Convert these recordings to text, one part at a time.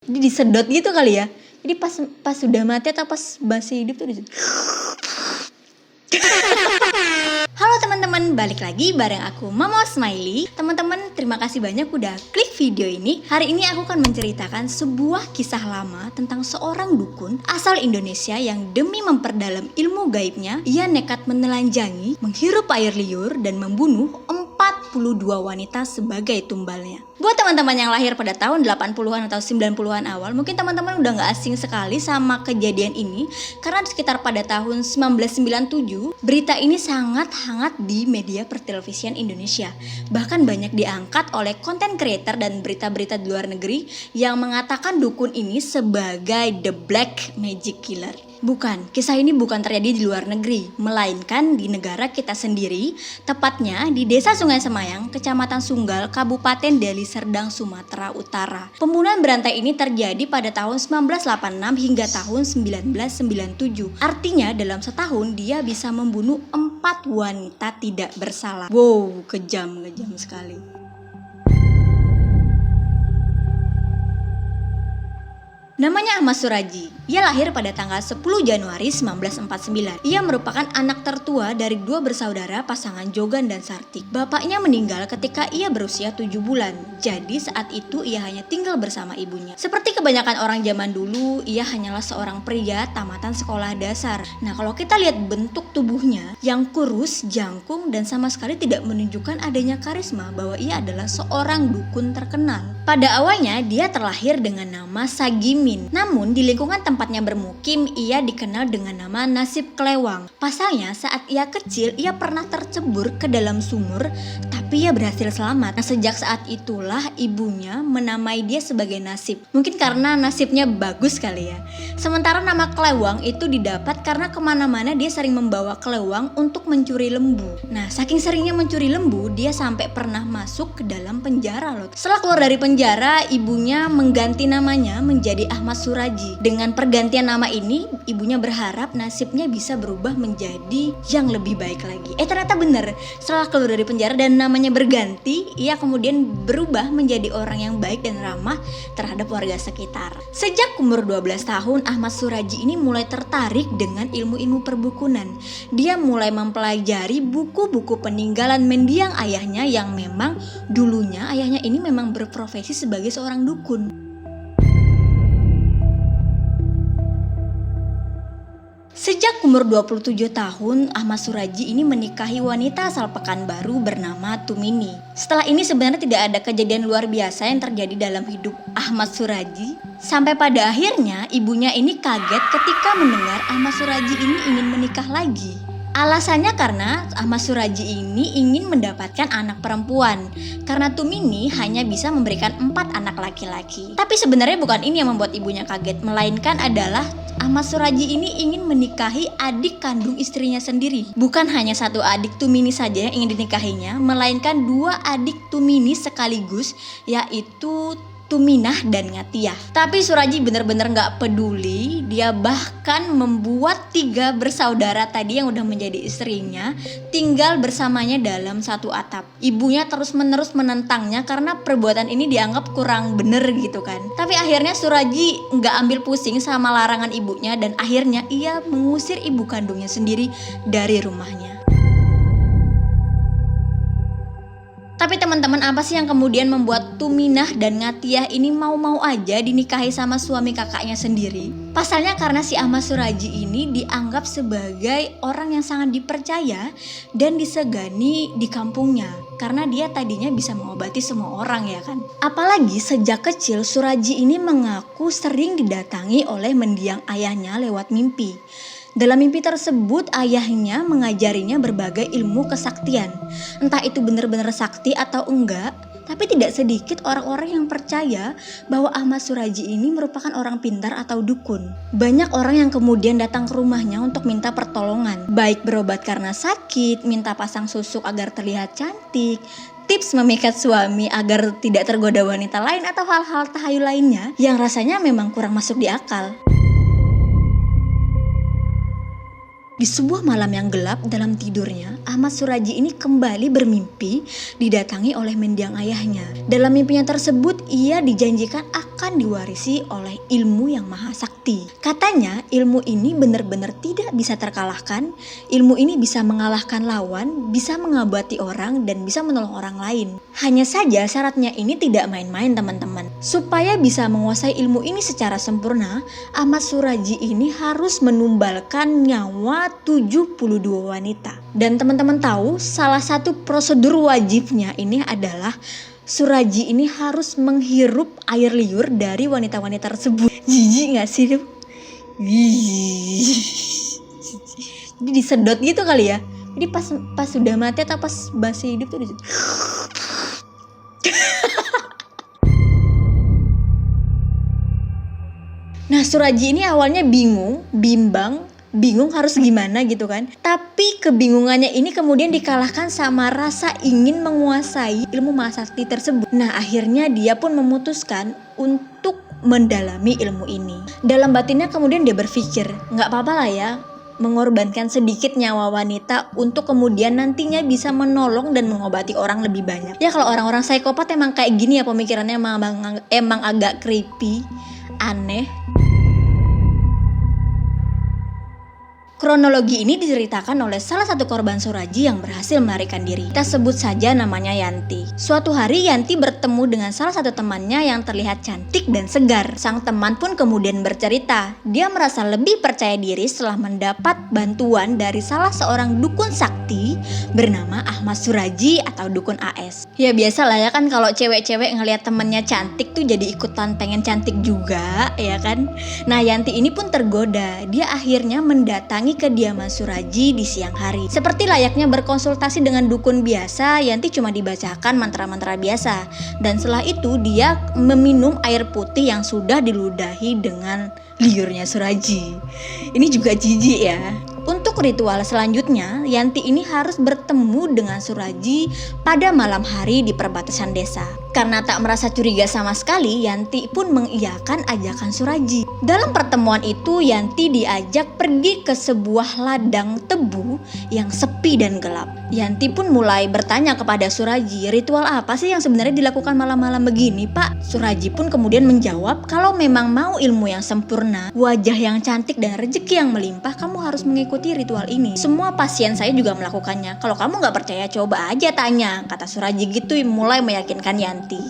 Jadi disedot gitu kali ya. Jadi pas sudah mati atau pas masih hidup tuh disedot. Halo teman-teman, balik lagi bareng aku Mama Smiley. Teman-teman, terima kasih banyak udah klik video ini. Hari ini aku akan menceritakan sebuah kisah lama tentang seorang dukun asal Indonesia yang demi memperdalam ilmu gaibnya, ia nekat menelanjangi, menghirup air liur dan membunuh 42 wanita sebagai tumbalnya. Buat teman-teman yang lahir pada tahun 80-an atau 90-an awal, mungkin teman-teman udah gak asing sekali sama kejadian ini, karena sekitar pada tahun 1997, berita ini sangat hangat di media pertelevisian Indonesia. Bahkan banyak diangkat oleh content creator dan berita-berita di luar negeri yang mengatakan dukun ini sebagai The Black Magic Killer. Bukan, kisah ini bukan terjadi di luar negeri, melainkan di negara kita sendiri, tepatnya di Desa Sungai Semayang, Kecamatan Sunggal, Kabupaten Deli Serdang, Sumatera Utara. Pembunuhan berantai ini terjadi pada tahun 1986 hingga tahun 1997. Artinya dalam setahun dia bisa membunuh 4 wanita tidak bersalah. Wow, kejam sekali. Namanya Ahmad Suraji. Ia lahir pada tanggal 10 Januari 1949. Ia merupakan anak tertua dari 2 bersaudara pasangan Jogan dan Sartik. Bapaknya meninggal ketika ia berusia 7 bulan. Jadi saat itu ia hanya tinggal bersama ibunya. Seperti kebanyakan orang zaman dulu, ia hanyalah seorang pria tamatan sekolah dasar. Nah, kalau kita lihat bentuk tubuhnya yang kurus, jangkung, dan sama sekali tidak menunjukkan adanya karisma bahwa ia adalah seorang dukun terkenal. Pada awalnya dia terlahir dengan nama Sagimin. Namun di lingkungan tempatnya bermukim ia dikenal dengan nama Nasib Klewang. Pasalnya saat ia kecil ia pernah tercebur ke dalam sumur, tapi ia berhasil selamat. Nah, sejak saat itulah ibunya menamai dia sebagai Nasib. Mungkin karena nasibnya bagus kali ya. Sementara nama Klewang itu didapat karena kemana-mana dia sering membawa kelewang untuk mencuri lembu. Nah, saking seringnya mencuri lembu, dia sampai pernah masuk ke dalam penjara loh. Setelah keluar dari penjara, ibunya mengganti namanya menjadi Ahmad Suraji. Dengan pergantian nama ini, ibunya berharap nasibnya bisa berubah menjadi yang lebih baik lagi. Ternyata benar. Setelah keluar dari penjara dan namanya berganti, ia kemudian berubah menjadi orang yang baik dan ramah terhadap warga sekitar. Sejak umur 12 tahun, Ahmad Suraji ini mulai tertarik dengan ilmu-ilmu perbukunan. Dia mulai mempelajari buku-buku peninggalan mendiang ayahnya yang memang dulunya ayahnya ini memang berprofesi sebagai seorang dukun. Sejak umur 27 tahun, Ahmad Suraji ini menikahi wanita asal Pekanbaru bernama Tumini. Setelah ini sebenarnya tidak ada kejadian luar biasa yang terjadi dalam hidup Ahmad Suraji. Sampai pada akhirnya ibunya ini kaget ketika mendengar Ahmad Suraji ini ingin menikah lagi. Alasannya karena Ahmad Suraji ini ingin mendapatkan anak perempuan, karena Tumini hanya bisa memberikan 4 anak laki-laki. Tapi sebenarnya bukan ini yang membuat ibunya kaget, melainkan adalah Ahmad Suraji ini ingin menikahi adik kandung istrinya sendiri. Bukan hanya satu adik Tumini saja yang ingin dinikahinya, melainkan 2 adik Tumini sekaligus, yaitu Tuminah dan Ngatiah. Tapi Suraji benar-benar gak peduli. Dia bahkan membuat 3 bersaudara tadi yang udah menjadi istrinya tinggal bersamanya dalam satu atap. Ibunya terus-menerus menentangnya karena perbuatan ini dianggap kurang bener gitu kan. Tapi akhirnya Suraji gak ambil pusing sama larangan ibunya dan akhirnya ia mengusir ibu kandungnya sendiri dari rumahnya. Tapi teman-teman, apa sih yang kemudian membuat Tuminah dan Ngatiah ini mau-mau aja dinikahi sama suami kakaknya sendiri? Pasalnya karena si Ahmad Suraji ini dianggap sebagai orang yang sangat dipercaya dan disegani di kampungnya. Karena dia tadinya bisa mengobati semua orang ya kan. Apalagi sejak kecil Suraji ini mengaku sering didatangi oleh mendiang ayahnya lewat mimpi. Dalam mimpi tersebut ayahnya mengajarinya berbagai ilmu kesaktian. Entah itu benar-benar sakti atau enggak, tapi tidak sedikit orang-orang yang percaya bahwa Ahmad Suraji ini merupakan orang pintar atau dukun. Banyak orang yang kemudian datang ke rumahnya untuk minta pertolongan, baik berobat karena sakit, minta pasang susuk agar terlihat cantik, tips memikat suami agar tidak tergoda wanita lain, atau hal-hal tahayul lainnya yang rasanya memang kurang masuk di akal. Di sebuah malam yang gelap dalam tidurnya, Ahmad Suraji ini kembali bermimpi didatangi oleh mendiang ayahnya. Dalam mimpinya tersebut, ia dijanjikan akan diwarisi oleh ilmu yang maha sakti. Katanya ilmu ini benar-benar tidak bisa terkalahkan. Ilmu ini bisa mengalahkan lawan, bisa mengobati orang, dan bisa menolong orang lain. Hanya saja syaratnya ini tidak main-main teman-teman. Supaya bisa menguasai ilmu ini secara sempurna, Ahmad Suraji ini harus menumbalkan nyawa 72 wanita. Dan teman-teman tahu salah satu prosedur wajibnya ini adalah Suraji ini harus menghirup air liur dari wanita-wanita tersebut. Jijik gak sih? Jadi disedot gitu kali ya. Jadi pas sudah mati atau pas masih hidup tuh Nah, Suraji ini awalnya bingung harus gimana gitu kan. Tapi kebingungannya ini kemudian dikalahkan sama rasa ingin menguasai ilmu mahasakti tersebut. Nah, akhirnya dia pun memutuskan untuk mendalami ilmu ini. Dalam batinnya kemudian dia berpikir, nggak apa-apa lah ya mengorbankan sedikit nyawa wanita untuk kemudian nantinya bisa menolong dan mengobati orang lebih banyak. Ya kalau orang-orang psikopat emang kayak gini ya pemikirannya, emang agak creepy, aneh. Kronologi ini diceritakan oleh salah satu korban Suraji yang berhasil melarikan diri. Kita sebut saja namanya Yanti. Suatu hari Yanti bertemu dengan salah satu temannya yang terlihat cantik dan segar. Sang teman pun kemudian bercerita, dia merasa lebih percaya diri setelah mendapat bantuan dari salah seorang dukun sakti bernama Ahmad Suraji atau dukun AS. Ya biasalah ya kan kalau cewek-cewek ngelihat temennya cantik tuh jadi ikutan pengen cantik juga, ya kan? Nah, Yanti ini pun tergoda. Dia akhirnya mendatangi kediaman Suraji di siang hari. Seperti layaknya berkonsultasi dengan dukun biasa, Yanti cuma dibacakan mantra-mantra biasa. Dan setelah itu dia meminum air putih yang sudah diludahi dengan liurnya Suraji. Ini juga jijik ya. Untuk ritual selanjutnya, Yanti ini harus bertemu dengan Suraji pada malam hari di perbatasan desa. Karena tak merasa curiga sama sekali, Yanti pun mengiyakan ajakan Suraji. Dalam pertemuan itu, Yanti diajak pergi ke sebuah ladang tebu yang sepi dan gelap. Yanti pun mulai bertanya kepada Suraji, ritual apa sih yang sebenarnya dilakukan malam-malam begini, Pak? Suraji pun kemudian menjawab, kalau memang mau ilmu yang sempurna, wajah yang cantik dan rezeki yang melimpah, kamu harus mengikuti ritual ini. Semua pasien saya juga melakukannya. Kalau kamu gak percaya, coba aja tanya, kata Suraji gitu, mulai meyakinkan Yanti.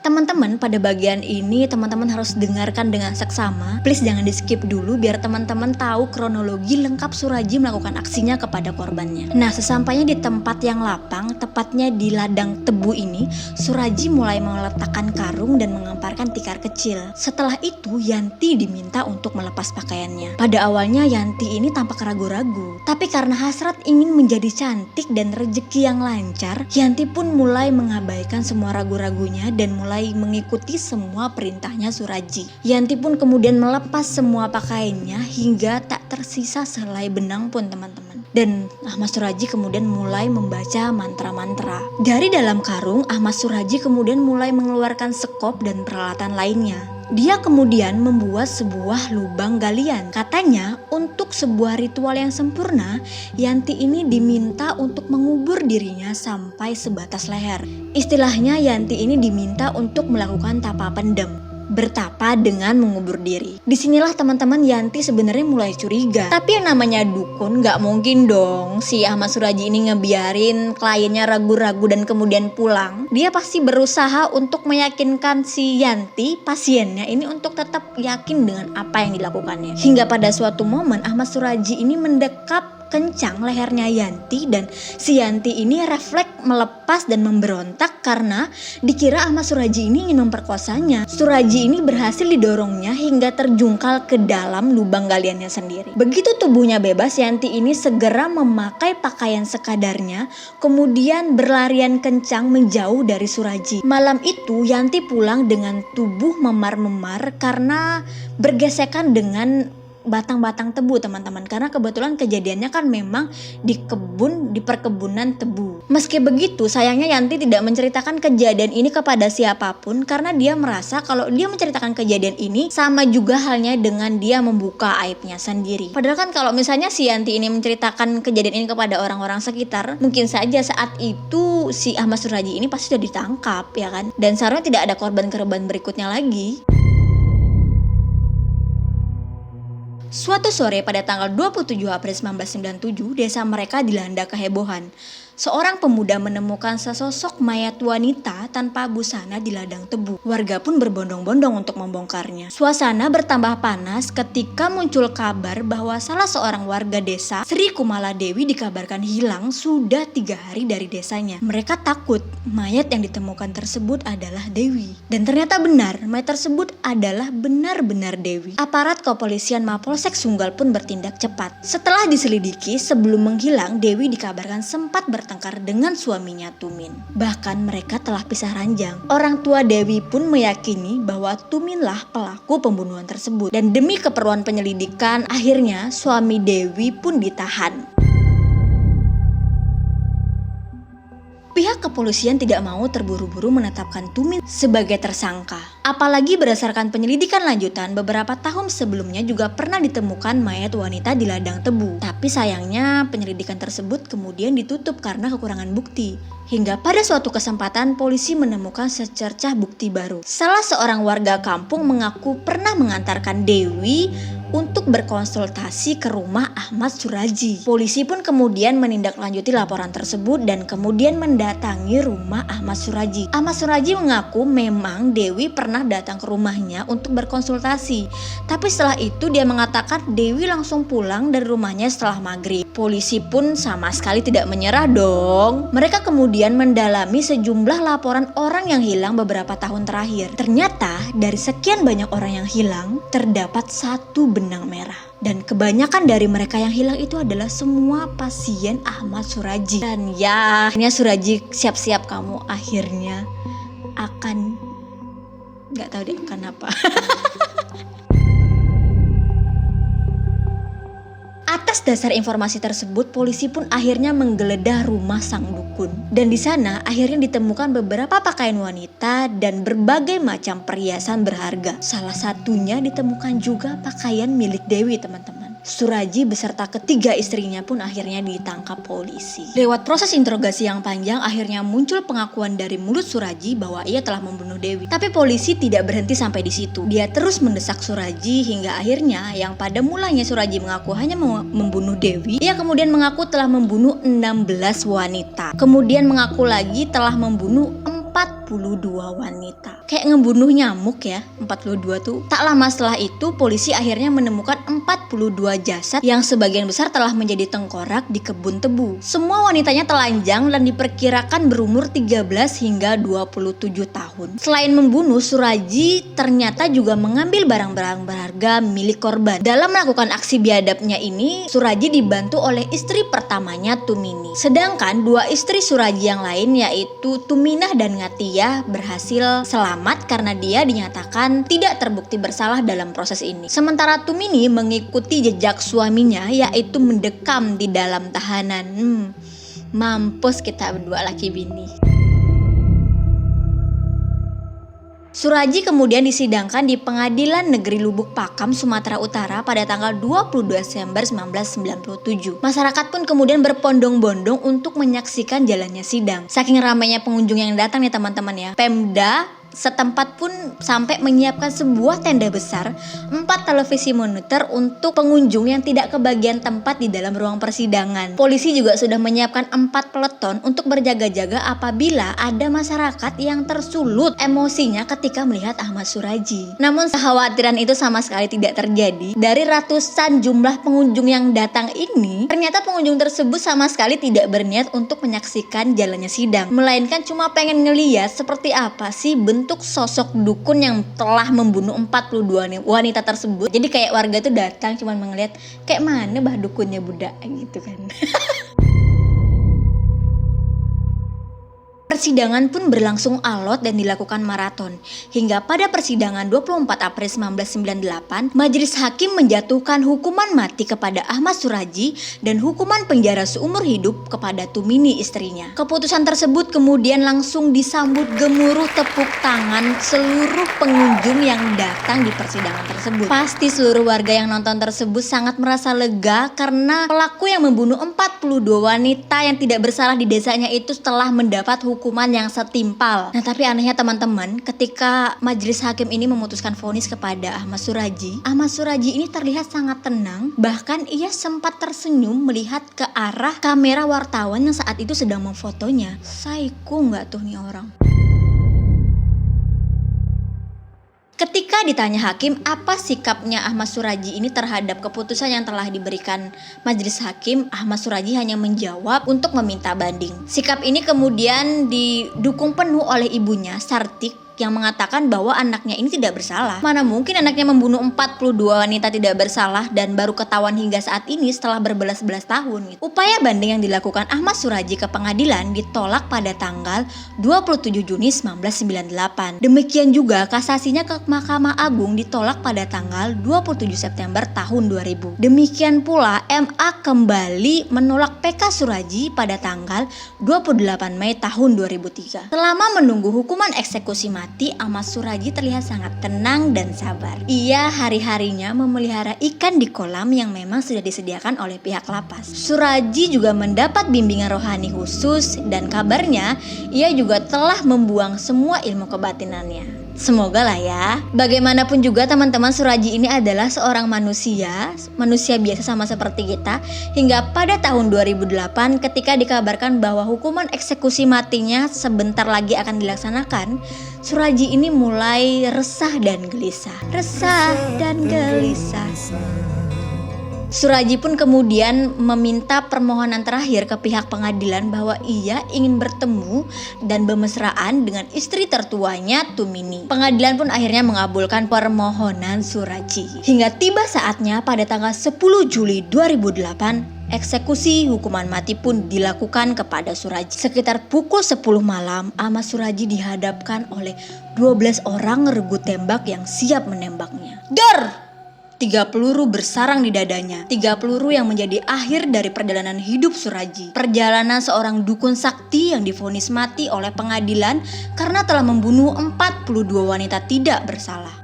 Teman-teman, pada bagian ini teman-teman harus dengarkan dengan seksama. Please jangan di skip dulu biar teman-teman tahu kronologi lengkap Suraji melakukan aksinya kepada korbannya. Nah, sesampainya di tempat yang lapang, tepatnya di ladang tebu ini, Suraji mulai meletakkan karung dan mengemparkan tikar kecil. Setelah itu, Yanti diminta untuk melepas pakaiannya. Pada awalnya Yanti ini tampak ragu-ragu, tapi karena hasrat ingin menjadi cantik dan rezeki yang lancar, Yanti pun mulai mengabaikan semua ragu-ragunya dan mulai mengikuti semua perintahnya Suraji. Yanti pun kemudian melepas semua pakaiannya hingga tak tersisa sehelai benang pun teman-teman. Dan Ahmad Suraji kemudian mulai membaca mantra-mantra. Dari dalam karung, Ahmad Suraji kemudian mulai mengeluarkan sekop dan peralatan lainnya. Dia kemudian membuat sebuah lubang galian. Katanya untuk sebuah ritual yang sempurna, Yanti ini diminta untuk mengubur dirinya sampai sebatas leher. Istilahnya Yanti ini diminta untuk melakukan tapa pendem, bertapa dengan mengubur diri. Disinilah teman-teman Yanti sebenarnya mulai curiga. Tapi yang namanya dukun gak mungkin dong si Ahmad Suraji ini ngebiarin kliennya ragu-ragu dan kemudian pulang. Dia pasti berusaha untuk meyakinkan si Yanti, pasiennya ini, untuk tetap yakin dengan apa yang dilakukannya. Hingga pada suatu momen Ahmad Suraji ini mendekap kencang lehernya Yanti dan si Yanti ini refleks melepas dan memberontak karena dikira Ahmad Suraji ini ingin memperkosanya. Suraji ini berhasil didorongnya hingga terjungkal ke dalam lubang galiannya sendiri. Begitu tubuhnya bebas, Yanti ini segera memakai pakaian sekadarnya, kemudian berlarian kencang menjauh dari Suraji. Malam itu Yanti pulang dengan tubuh memar-memar karena bergesekan dengan batang-batang tebu teman-teman, karena kebetulan kejadiannya kan memang di perkebunan tebu. Meski begitu, sayangnya Yanti tidak menceritakan kejadian ini kepada siapapun karena dia merasa kalau dia menceritakan kejadian ini sama juga halnya dengan dia membuka aibnya sendiri. Padahal kan kalau misalnya si Yanti ini menceritakan kejadian ini kepada orang-orang sekitar, mungkin saja saat itu si Ahmad Suraji ini pasti sudah ditangkap ya kan, dan seharusnya tidak ada korban-korban berikutnya lagi. Suatu sore pada tanggal 27 April 1997, desa mereka dilanda kehebohan. Seorang pemuda menemukan sesosok mayat wanita tanpa busana di ladang tebu. Warga pun berbondong-bondong untuk membongkarnya. Suasana bertambah panas ketika muncul kabar bahwa salah seorang warga desa, Sri Kumala Dewi, dikabarkan hilang sudah 3 hari dari desanya. Mereka takut mayat yang ditemukan tersebut adalah Dewi. Dan ternyata benar, mayat tersebut adalah benar-benar Dewi. Aparat kepolisian Mapolsek Sunggal pun bertindak cepat. Setelah diselidiki, sebelum menghilang, Dewi dikabarkan sempat bertengkar dengan suaminya Tumin. Bahkan mereka telah pisah ranjang. Orang tua Dewi pun meyakini bahwa Tuminlah pelaku pembunuhan tersebut. Dan demi keperluan penyelidikan, akhirnya suami Dewi pun ditahan. Pihak kepolisian tidak mau terburu-buru menetapkan Tumin sebagai tersangka. Apalagi berdasarkan penyelidikan lanjutan, beberapa tahun sebelumnya juga pernah ditemukan mayat wanita di ladang tebu. Tapi sayangnya penyelidikan tersebut kemudian ditutup karena kekurangan bukti. Hingga pada suatu kesempatan polisi menemukan secercah bukti baru. Salah seorang warga kampung mengaku pernah mengantarkan Dewi untuk berkonsultasi ke rumah Ahmad Suraji. Polisi pun kemudian menindaklanjuti laporan tersebut dan kemudian mendatangi rumah Ahmad Suraji. Ahmad Suraji mengaku memang Dewi pernah datang ke rumahnya untuk berkonsultasi. Tapi setelah itu dia mengatakan Dewi langsung pulang dari rumahnya setelah maghrib. Polisi pun sama sekali tidak menyerah dong. Mereka kemudian mendalami sejumlah laporan orang yang hilang beberapa tahun terakhir. Ternyata dari sekian banyak orang yang hilang, terdapat satu benang merah. Dan kebanyakan dari mereka yang hilang itu adalah semua pasien Ahmad Suraji. Dan ya, akhirnya Suraji, siap-siap kamu akhirnya akan, gak tahu deh akan apa. Atas dasar informasi tersebut, polisi pun akhirnya menggeledah rumah sang dukun. Dan di sana akhirnya ditemukan beberapa pakaian wanita dan berbagai macam perhiasan berharga. Salah satunya ditemukan juga pakaian milik Dewi, teman-teman. Suraji beserta ketiga istrinya pun akhirnya ditangkap polisi. Lewat proses interogasi yang panjang, akhirnya muncul pengakuan dari mulut Suraji bahwa ia telah membunuh Dewi. Tapi polisi tidak berhenti sampai di situ. Dia terus mendesak Suraji hingga akhirnya yang pada mulanya Suraji mengaku hanya membunuh Dewi, ia kemudian mengaku telah membunuh 16 wanita. Kemudian mengaku lagi telah membunuh 42 wanita. Kayak ngebunuh nyamuk ya, 42 tuh. Tak lama setelah itu, polisi akhirnya menemukan 42 jasad yang sebagian besar telah menjadi tengkorak di kebun tebu. Semua wanitanya telanjang dan diperkirakan berumur 13 hingga 27 tahun. Selain membunuh, Suraji ternyata juga mengambil barang-barang berharga milik korban. Dalam melakukan aksi biadabnya ini, Suraji dibantu oleh istri pertamanya Tumini. Sedangkan dua istri Suraji yang lain yaitu Tuminah dan Ngatiyah berhasil selamat karena dia dinyatakan tidak terbukti bersalah dalam proses ini. Sementara Tumini mengikuti jejak suaminya yaitu mendekam di dalam tahanan. Mampus kita berdua laki bini. Suraji kemudian disidangkan di Pengadilan Negeri Lubuk Pakam, Sumatera Utara pada tanggal 22 Desember 1997. Masyarakat pun kemudian berbondong-bondong untuk menyaksikan jalannya sidang. Saking ramainya pengunjung yang datang nih teman-teman ya, Pemda setempat pun sampai menyiapkan sebuah tenda besar 4 televisi monitor untuk pengunjung yang tidak kebagian tempat di dalam ruang persidangan. Polisi juga sudah menyiapkan 4 peleton untuk berjaga-jaga apabila ada masyarakat yang tersulut emosinya ketika melihat Ahmad Suraji. Namun kekhawatiran itu sama sekali tidak terjadi. Dari ratusan jumlah pengunjung yang datang ini, ternyata pengunjung tersebut sama sekali tidak berniat untuk menyaksikan jalannya sidang, melainkan cuma pengen ngeliat seperti apa sih bentuk sosok dukun yang telah membunuh 42 wanita tersebut. Jadi kayak warga tuh datang cuma melihat kayak mana bah dukunnya budak gitu kan. Persidangan pun berlangsung alot dan dilakukan maraton. Hingga pada persidangan 24 April 1998, majelis hakim menjatuhkan hukuman mati kepada Ahmad Suradji dan hukuman penjara seumur hidup kepada Tumini istrinya. Keputusan tersebut kemudian langsung disambut gemuruh tepuk tangan seluruh pengunjung yang datang di persidangan tersebut. Pasti seluruh warga yang nonton tersebut sangat merasa lega karena pelaku yang membunuh 42 wanita yang tidak bersalah di desanya itu telah mendapat hukuman yang setimpal. Nah, tapi anehnya teman-teman, ketika majelis hakim ini memutuskan vonis kepada Ahmad Suradji ini terlihat sangat tenang. Bahkan ia sempat tersenyum melihat ke arah kamera wartawan yang saat itu sedang memfotonya. Psycho nggak tuh nih orang? Ketika ditanya hakim apa sikapnya Ahmad Suradji ini terhadap keputusan yang telah diberikan majelis hakim, Ahmad Suradji hanya menjawab untuk meminta banding. Sikap ini kemudian didukung penuh oleh ibunya, Sartik, yang mengatakan bahwa anaknya ini tidak bersalah. Mana mungkin anaknya membunuh 42 wanita tidak bersalah dan baru ketahuan hingga saat ini setelah berbelas-belas tahun. Upaya banding yang dilakukan Ahmad Suradji ke pengadilan ditolak pada tanggal 27 Juni 1998. Demikian juga kasasinya ke Mahkamah Agung ditolak pada tanggal 27 September tahun 2000. Demikian pula MA kembali menolak PK Suradji pada tanggal 28 Mei tahun 2003. Selama menunggu hukuman eksekusi mati, Ahmad Suradji terlihat sangat tenang dan sabar. Ia hari-harinya memelihara ikan di kolam yang memang sudah disediakan oleh pihak lapas. Suradji juga mendapat bimbingan rohani khusus dan kabarnya ia juga telah membuang semua ilmu kebatinannya. Semoga lah ya. Bagaimanapun juga teman-teman, Suradji ini adalah seorang manusia biasa sama seperti kita. Hingga pada tahun 2008 ketika dikabarkan bahwa hukuman eksekusi matinya sebentar lagi akan dilaksanakan, Suradji ini mulai resah dan gelisah. Suradji pun kemudian meminta permohonan terakhir ke pihak pengadilan bahwa ia ingin bertemu dan bermesraan dengan istri tertuanya, Tumini. Pengadilan pun akhirnya mengabulkan permohonan Suradji. Hingga tiba saatnya pada tanggal 10 Juli 2008, eksekusi hukuman mati pun dilakukan kepada Suradji. Sekitar pukul 10 malam, Ahmad Suradji dihadapkan oleh 12 orang regu tembak yang siap menembaknya. Dor! 3 peluru bersarang di dadanya. 3 peluru yang menjadi akhir dari perjalanan hidup Suradji. Perjalanan seorang dukun sakti yang divonis mati oleh pengadilan karena telah membunuh 42 wanita tidak bersalah.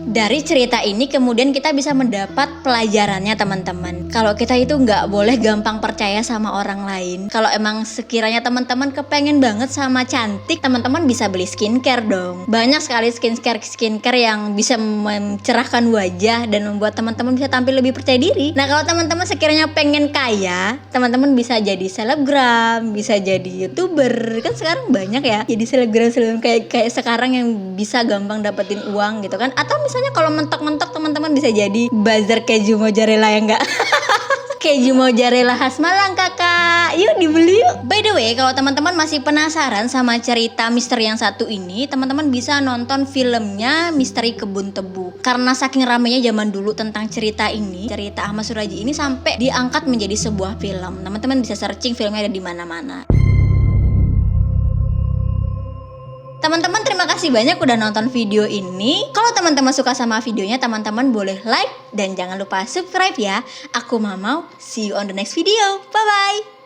Dari cerita ini kemudian kita bisa mendapat pelajarannya teman-teman. Kalau kita itu nggak boleh gampang percaya sama orang lain. Kalau emang sekiranya teman-teman kepengen banget sama cantik, teman-teman bisa beli skincare dong. Banyak sekali skincare yang bisa mencerahkan wajah dan membuat teman-teman bisa tampil lebih percaya diri. Nah, kalau teman-teman sekiranya pengen kaya, teman-teman bisa jadi selebgram, bisa jadi YouTuber. Kan sekarang banyak ya jadi selebgram kayak sekarang yang bisa gampang dapetin uang gitu kan. Atau misalnya kalau mentok-mentok teman-teman bisa jadi bazar keju mozzarella ya enggak? Keju mozzarella khas Malang kakak, yuk dibeli yuk. By the way, kalau teman-teman masih penasaran sama cerita misteri yang satu ini, teman-teman bisa nonton filmnya Misteri Kebun Tebu. Karena saking ramainya zaman dulu tentang cerita ini, cerita Ahmad Suradji ini sampai diangkat menjadi sebuah film. Teman-teman bisa searching, filmnya ada di mana-mana. Teman-teman terima kasih banyak udah nonton video ini. Kalau teman-teman suka sama videonya, teman-teman boleh like dan jangan lupa subscribe ya. Aku Mamau, see you on the next video. Bye bye.